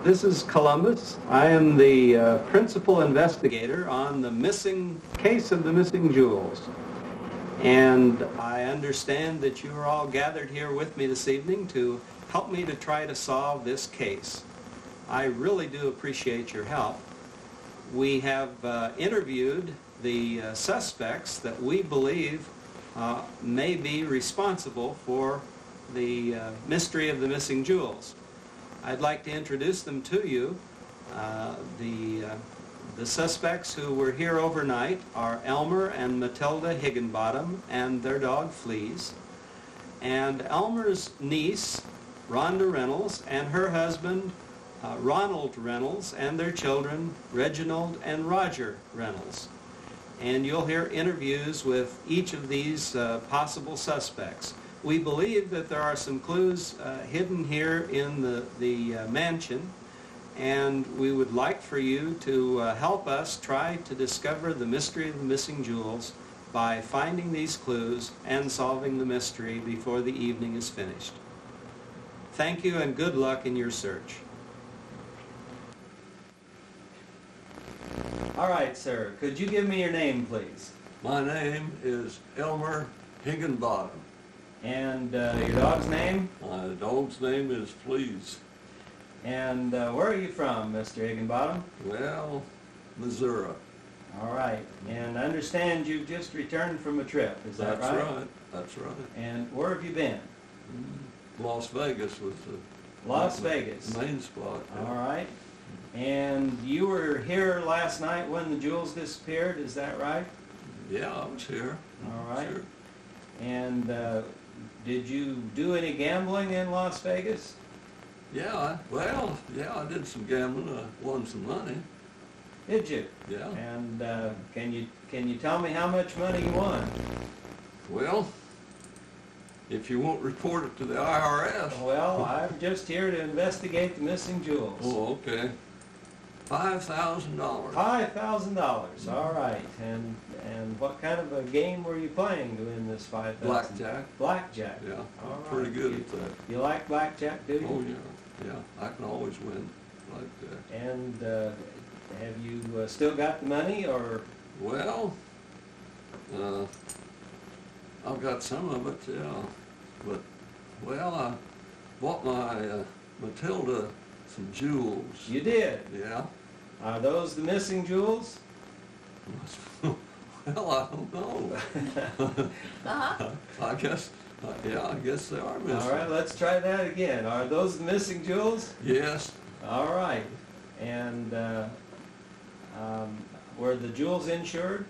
This is Columbus. I am the principal investigator on the missing case of the missing jewels. And I understand that you are all gathered here with me this evening to help me to try to solve this case. I really do appreciate your help. We have interviewed the suspects that we believe may be responsible for the mystery of the missing jewels. I'd like to introduce them to you. The suspects who were here overnight are Elmer and Matilda Higginbottom and their dog Fleas, and Elmer's niece Rhonda Reynolds and her husband Ronald Reynolds and their children Reginald and Roger Reynolds. And you'll hear interviews with each of these possible suspects. We believe that there are some clues hidden here in the mansion, and we would like for you to help us try to discover the mystery of the missing jewels by finding these clues and solving the mystery before the evening is finished. Thank you and good luck in your search. All right, sir. Could you give me your name, please? My name is Elmer Higginbottom. And your dog's name? My dog's name is Fleas. And where are you from, Mr. Higginbottom? Well, Missouri. All right. And I understand you've just returned from a trip. Is that right? That's right. That's right. And where have you been? Las Vegas was the Las Vegas. main spot. Yeah. All right. And you were here last night when the jewels disappeared. Is that right? Yeah, I was here. All right. Sure. And did you do any gambling in Las Vegas? Yeah, I did some gambling. I won some money. Did you? Yeah. And can you tell me how much money you won? Well, if you won't report it to the IRS. Well, I'm just here to investigate the missing jewels. Oh, okay. $5,000. $5,000. All right. And what kind of a game were you playing to win this $5,000? Blackjack. Blackjack. Yeah, All I'm right. pretty good at that. You like blackjack, do you? Oh yeah, I can always win blackjack. And have you still got the money, or? Well, I've got some of it, yeah. But, well, I bought my Matilda some jewels. You did? Yeah. Are those the missing jewels? Well, I don't know. I guess they are missing. All right, let's try that again. Are those the missing jewels? Yes. All right. And were the jewels insured?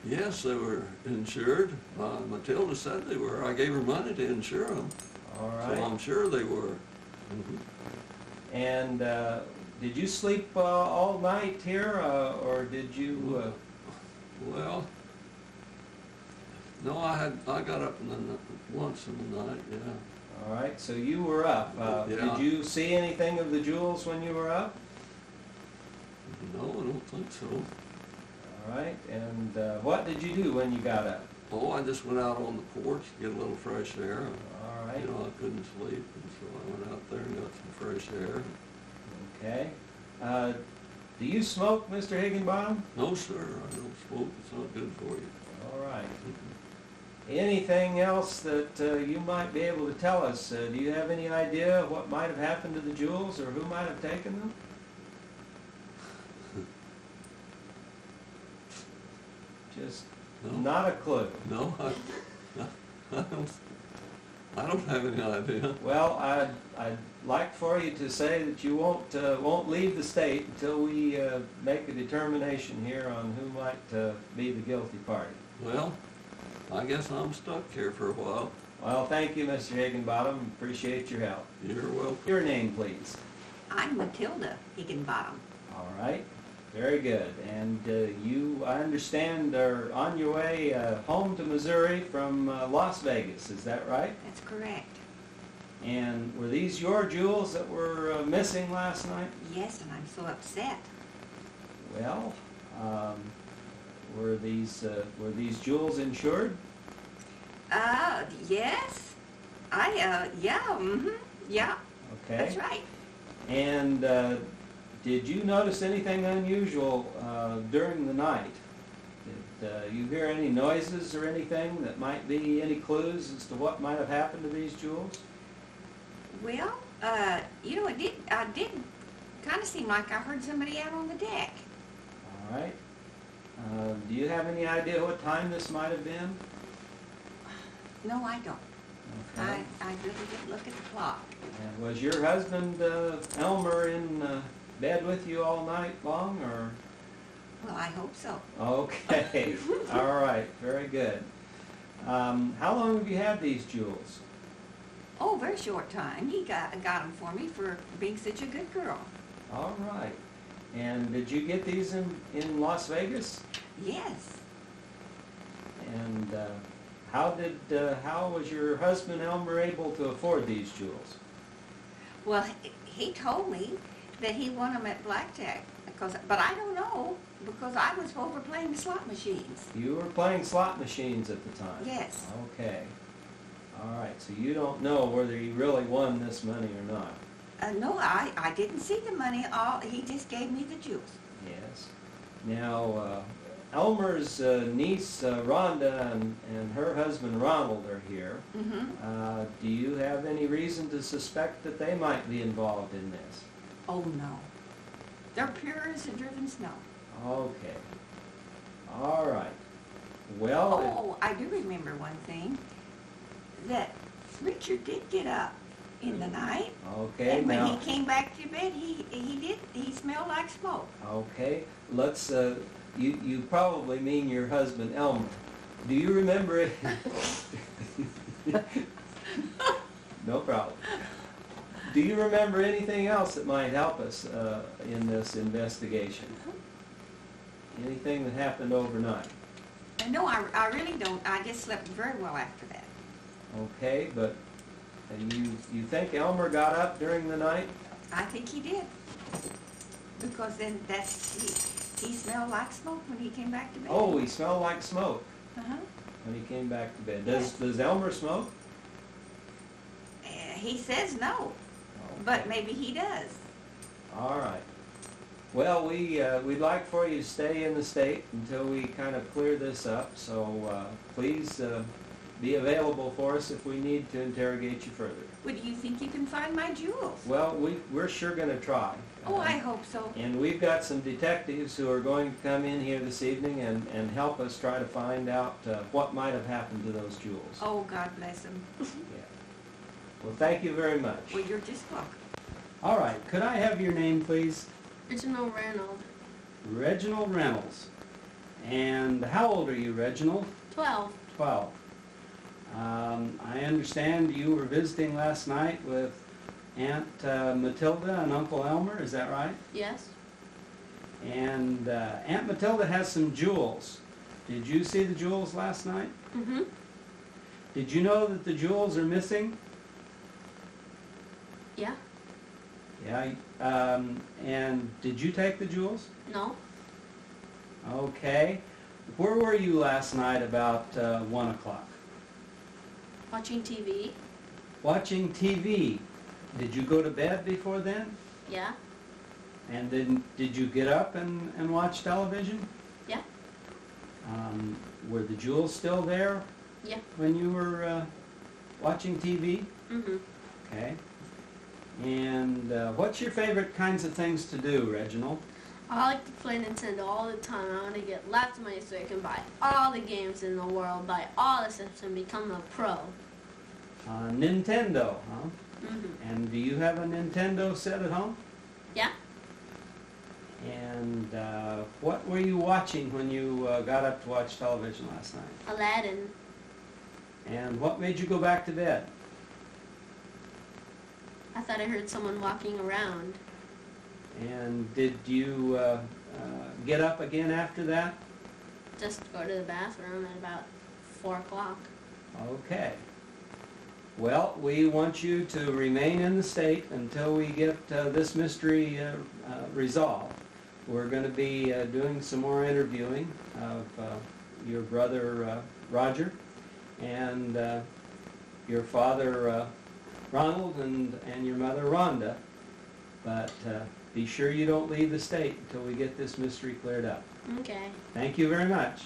Yes, they were insured. Matilda said they were. I gave her money to insure them. All right. So I'm sure they were. And did you sleep all night here, or did you? Well, no, I got up once in the night. Yeah. All right. So you were up. Yeah. Did you see anything of the jewels when you were up? No, I don't think so. All right. And what did you do when you got up? Oh, I just went out on the porch to get a little fresh air. All right. You know, I couldn't sleep, and so I went out there and got some fresh air. Okay. Do you smoke, Mr. Higginbottom? No, sir, I don't smoke. It's not good for you. All right. Anything else that you might be able to tell us? Do you have any idea what might have happened to the jewels, or who might have taken them? Just No. not a clue. No, I don't have any idea. Well, I'd like for you to say that you won't leave the state until we make a determination here on who might be the guilty party. Well, I guess I'm stuck here for a while. Well, thank you, Mr. Higginbottom. Appreciate your help. You're welcome. Your name, please. I'm Matilda Higginbottom. All right. Very good. And you, I understand, are on your way home to Missouri from Las Vegas. Is that right? That's correct. And were these your jewels that were missing last night? Yes, and I'm so upset. Well, were these jewels insured? Yes. Yeah, yeah. Okay. That's right. And did you notice anything unusual during the night? Did you hear any noises or anything that might be any clues as to what might have happened to these jewels? Well, you know, I did kind of seem like I heard somebody out on the deck. All right. Do you have any idea what time this might have been? No, I don't. Okay. I really didn't look at the clock. And was your husband, Elmer, in bed with you all night long, or? Well, I hope so. Okay. All right. Very good. How long have you had these jewels? Oh, very short time. He got them for me for being such a good girl. All right. And did you get these in Las Vegas? Yes. And how was your husband Elmer able to afford these jewels? Well, he told me that he won them at blackjack, but I don't know, because I was over playing the slot machines. You were playing slot machines at the time? Yes. Okay. All right, so you don't know whether he really won this money or not? No, I didn't see the money. He just gave me the jewels. Yes. Now, Elmer's niece, Rhonda, and her husband, Ronald, are here. Mm-hmm. Do you have any reason to suspect that they might be involved in this? Oh, no. They're pure as the driven snow. Okay. All right. Well... Oh, I do remember one thing, that Richard did get up in the night. Okay, and when now... he came back to bed, he smelled like smoke. Okay, let's, you probably mean your husband Elmer. Do you remember it? No problem. Do you remember anything else that might help us in this investigation? Anything that happened overnight? No, I really don't. I just slept very well after that. Okay, but you think Elmer got up during the night? I think he did. Because then he smelled like smoke when he came back to bed. Oh, he smelled like smoke Uh-huh. when he came back to bed. Yes. Does Elmer smoke? He says no, but maybe he does. All right. Well, we'd like for you to stay in the state until we kind of clear this up, so please be available for us if we need to interrogate you further. Well, do you think you can find my jewels? Well, we're sure going to try. Oh, I hope so. And we've got some detectives who are going to come in here this evening and help us try to find out what might have happened to those jewels. Oh, God bless him. Yeah. Well, thank you very much. Well, you're just welcome. All right. Could I have your name, please? Reginald Ronald. Reginald Reynolds. And how old are you, Reginald? 12. 12. I understand you were visiting last night with Aunt Matilda and Uncle Elmer, is that right? Yes. And Aunt Matilda has some jewels. Did you see the jewels last night? Mm-hmm. Did you know that the jewels are missing? Yeah. Yeah. And did you take the jewels? No. Okay. Where were you last night about 1 o'clock? Watching TV. Watching TV. Did you go to bed before then? Yeah. And then did you get up and watch television? Yeah. Were the jewels still there Yeah. when you were watching TV? Mm-hmm. Okay. And what's your favorite kinds of things to do, Reginald? I like to play Nintendo all the time. I want to get lots of money so I can buy all the games in the world, buy all the stuff, and become a pro. Nintendo, huh? Mm-hmm. And do you have a Nintendo set at home? Yeah. And what were you watching when you got up to watch television last night? Aladdin. And what made you go back to bed? I thought I heard someone walking around. And did you get up again after that? Just to go to the bathroom at about 4 o'clock. Okay. Well, we want you to remain in the state until we get this mystery resolved. We're going to be doing some more interviewing of your brother Roger and your father Ronald and your mother Rhonda. But be sure you don't leave the state until we get this mystery cleared up. Okay. Thank you very much.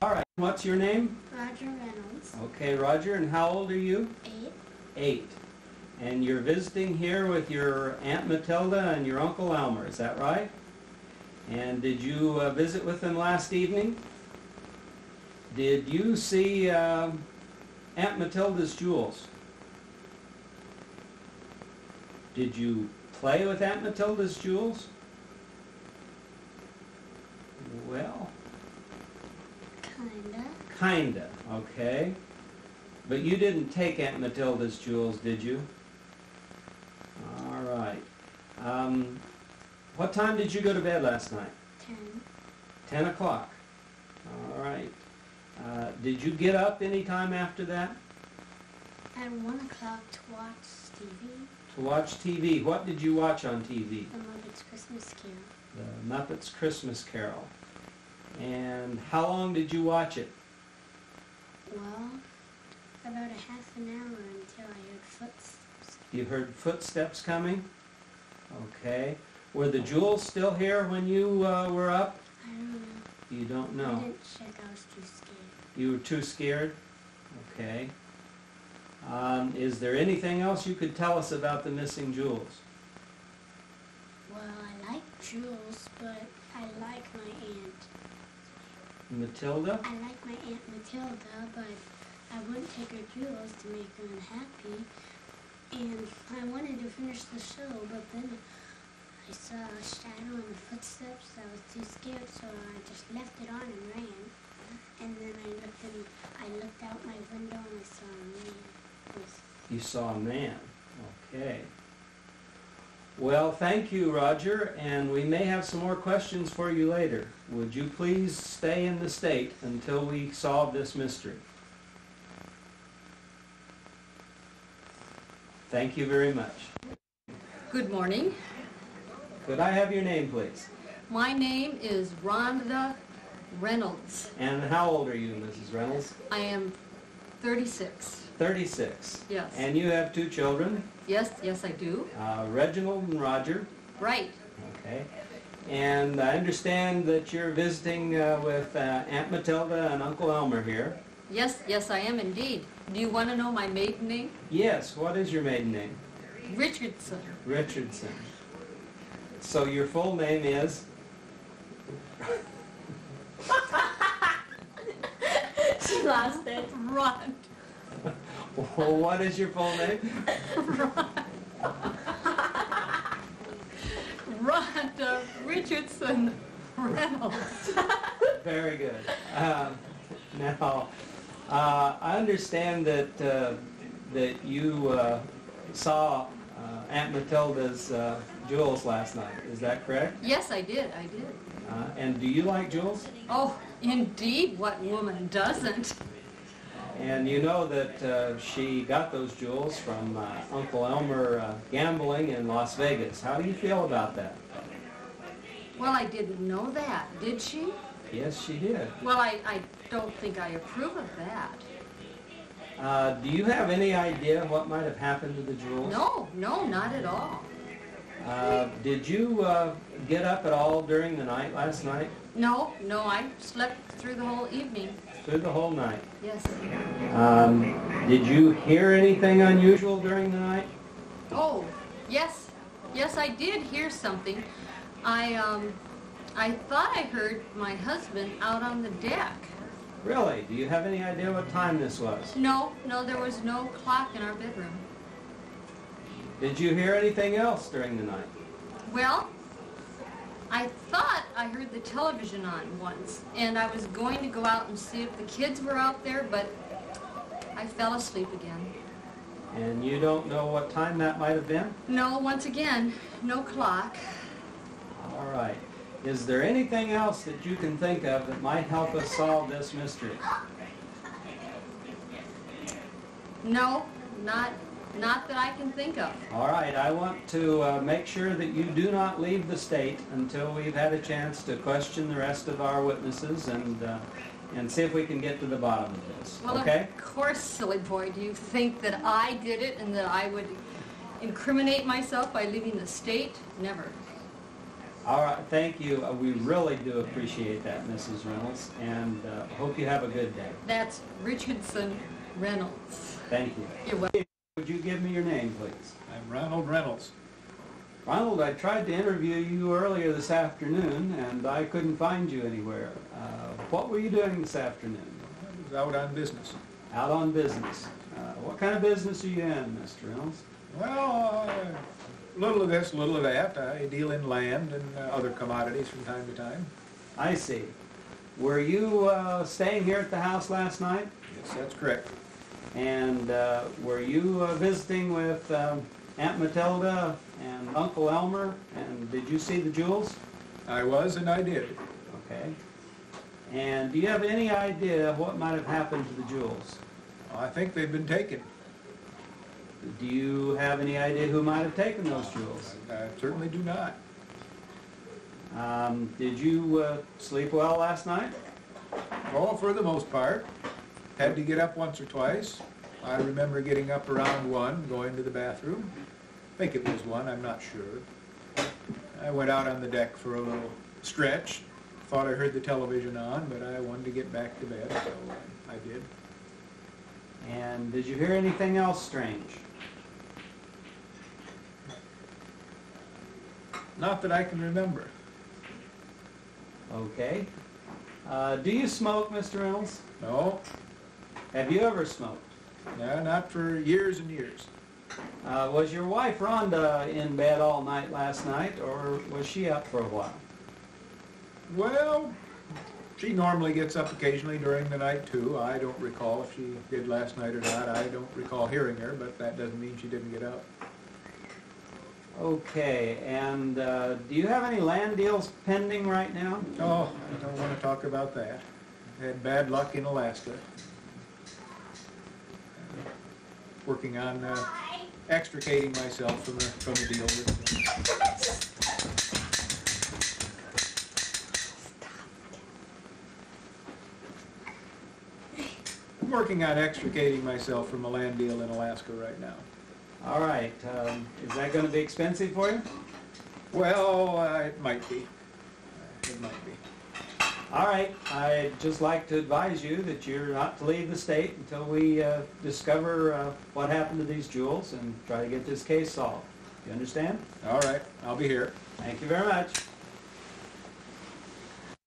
All right, what's your name? Roger Reynolds. Okay, Roger, and how old are you? 8. 8. And you're visiting here with your Aunt Matilda and your Uncle Elmer, is that right? And did you visit with them last evening? Did you see Aunt Matilda's jewels? Did you play with Aunt Matilda's jewels? Well, kinda, okay. But you didn't take Aunt Matilda's jewels, did you? All right. What time did you go to bed last night? 10. 10 o'clock. All right. Did you get up any time after that? At 1 o'clock to watch TV. To watch TV. What did you watch on TV? The Muppets Christmas Carol. The Muppets Christmas Carol. And how long did you watch it? Well, about a half an hour until I heard footsteps. You heard footsteps coming? Okay. Were the jewels still here when you were up? I don't know. You don't I know. didn't check. I was too scared. You were too scared? Okay. Is there anything else you could tell us about the missing jewels? Well, I like jewels, but I like my aunt. Matilda? I like my Aunt Matilda, but I wouldn't take her jewels to make her unhappy. And I wanted to finish the show, but then I saw a shadow in the footsteps. I was too scared, so I just left it on and ran. And then I looked out my window and I saw a man. You saw a man. Okay. Well, thank you, Roger, and we may have some more questions for you later. Would you please stay in the state until we solve this mystery? Thank you very much. Good morning. Could I have your name, please? My name is Rhonda Reynolds. And how old are you, Mrs. Reynolds? I am 36. 36. Yes. And you have 2 children, Yes, I do. Reginald and Roger. Right. Okay. And I understand that you're visiting with Aunt Matilda and Uncle Elmer here. Yes, I am indeed. Do you want to know my maiden name? Yes. What is your maiden name? Richardson. Richardson. So your full name is? She lost it. Rhonda. Well, what is your full name? Rhonda Richardson Reynolds. Very good. Now, I understand that that you saw Aunt Matilda's jewels last night. Is that correct? Yes, I did. And do you like jewels? Oh, indeed. What woman doesn't? And you know that she got those jewels from Uncle Elmer gambling in Las Vegas. How do you feel about that? Well, I didn't know that. Did she? Yes, she did. Well, I don't think I approve of that. Do you have any idea what might have happened to the jewels? No, not at all. Did you get up at all during the night last night? No, I slept through the whole evening. Through the whole night? Yes. Did you hear anything unusual during the night? Oh, yes, I did hear something. I thought I heard my husband out on the deck. Really? Do you have any idea what time this was? No, there was no clock in our bedroom. Did you hear anything else during the night? Well, I thought I heard the television on once, and I was going to go out and see if the kids were out there, but I fell asleep again. And you don't know what time that might have been? No, once again, no clock. All right. Is there anything else that you can think of that might help us solve this mystery? No, not Not that I can think of. All right, I want to make sure that you do not leave the state until we've had a chance to question the rest of our witnesses and see if we can get to the bottom of this, Well, okay? of course, silly boy. Do you think that I did it and that I would incriminate myself by leaving the state? Never. All right, thank you. We really do appreciate that, Mrs. Reynolds, and hope you have a good day. That's Richardson Reynolds. Thank you. You're welcome. Would you give me your name, please? I'm Ronald Reynolds. Ronald, I tried to interview you earlier this afternoon, and I couldn't find you anywhere. What were you doing this afternoon? I was out on business. Out on business. What kind of business are you in, Mr. Reynolds? Well, a little of this, a little of that. I deal in land and other commodities from time to time. I see. Were you staying here at the house last night? Yes, that's correct. And were you visiting with Aunt Matilda and Uncle Elmer? And did you see the jewels? I was and I did. Okay. And do you have any idea what might have happened to the jewels? I think they've been taken. Do you have any idea who might have taken those jewels? I certainly do not. Did you sleep well last night? Oh, for the most part. Had to get up once or twice. I remember getting up around 1, going to the bathroom. I think it was 1, I'm not sure. I went out on the deck for a little stretch. Thought I heard the television on, but I wanted to get back to bed, so I did. And did you hear anything else strange? Not that I can remember. Okay. Do you smoke, Mr. Reynolds? No, Have you ever smoked? no, not for years and years. Was your wife Rhonda in bed all night last night, or was she up for a while? Well, she normally gets up occasionally during the night too. I don't recall if she did last night or not. I don't recall hearing her, but that doesn't mean she didn't get up. Okay, and do you have any land deals pending right now? Oh, I don't want to talk about that. I had bad luck in Alaska. Working on extricating myself from the deal with I'm working on extricating myself from a land deal in Alaska right now. All right, is that going to be expensive for you? Well, it might be. It might be. All right, I'd just like to advise you that you're not to leave the state until we discover what happened to these jewels and try to get this case solved. You understand? All right, I'll be here. Thank you very much.